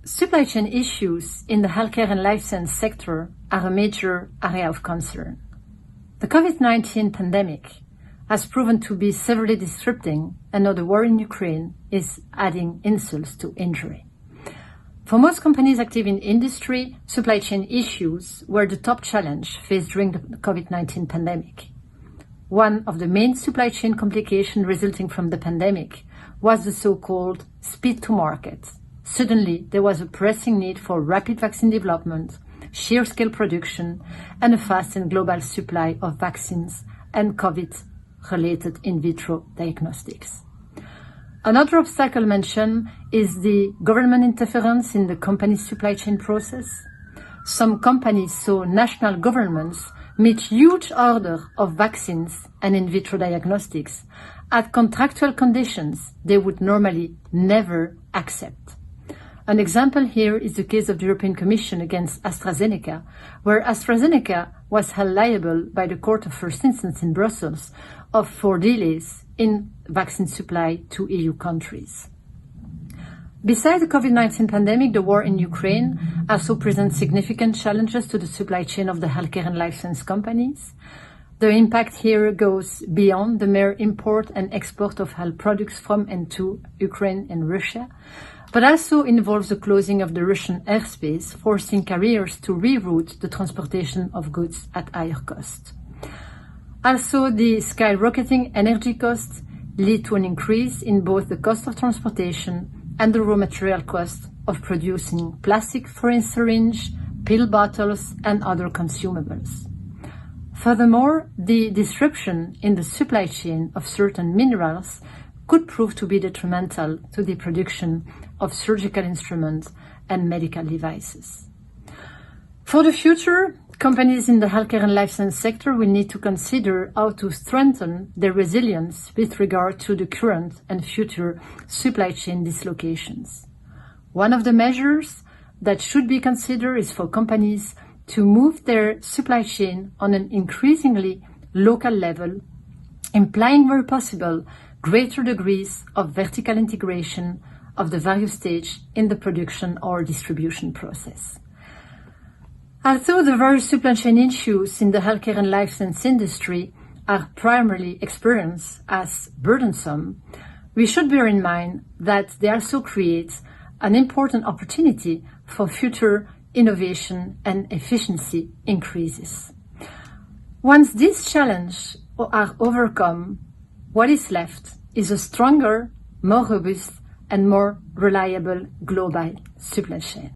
Supply chain issues in the healthcare and life science sector are a major area of concern. The COVID-19 pandemic has proven to be severely disrupting, and now the war in Ukraine is adding insults to injury. For most companies active in industry, supply chain issues were the top challenge faced during the COVID-19 pandemic. One of the main supply chain complications resulting from the pandemic was the so-called speed to market. Suddenly, there was a pressing need for rapid vaccine development, sheer-scale production, and a fast and global supply of vaccines and COVID-related in vitro diagnostics. Another obstacle mentioned is the government interference in the company's supply chain process. Some companies saw national governments meet huge orders of vaccines and in vitro diagnostics at contractual conditions they would normally never accept. An example here is the case of the European Commission against AstraZeneca, where AstraZeneca was held liable by the Court of First Instance in Brussels for delays in vaccine supply to EU countries. Besides the COVID-19 pandemic, the war in Ukraine also presents significant challenges to the supply chain of the healthcare and life science companies. The impact here goes beyond the mere import and export of health products from and to Ukraine and Russia, but also involves the closing of the Russian airspace, forcing carriers to reroute the transportation of goods at higher cost. Also, the skyrocketing energy costs lead to an increase in both the cost of transportation and the raw material cost of producing plastic syringe, pill bottles, and other consumables. Furthermore, the disruption in the supply chain of certain minerals could prove to be detrimental to the production of surgical instruments and medical devices. For the future, companies in the healthcare and life science sector will need to consider how to strengthen their resilience with regard to the current and future supply chain dislocations. One of the measures that should be considered is for companies to move their supply chain on an increasingly local level, implying where possible greater degrees of vertical integration of the various stages in the production or distribution process. Although the various supply chain issues in the healthcare and life science industry are primarily experienced as burdensome, we should bear in mind that they also create an important opportunity for future innovation and efficiency increases. Once these challenges are overcome, what is left is a stronger, more robust, and more reliable global supply chain.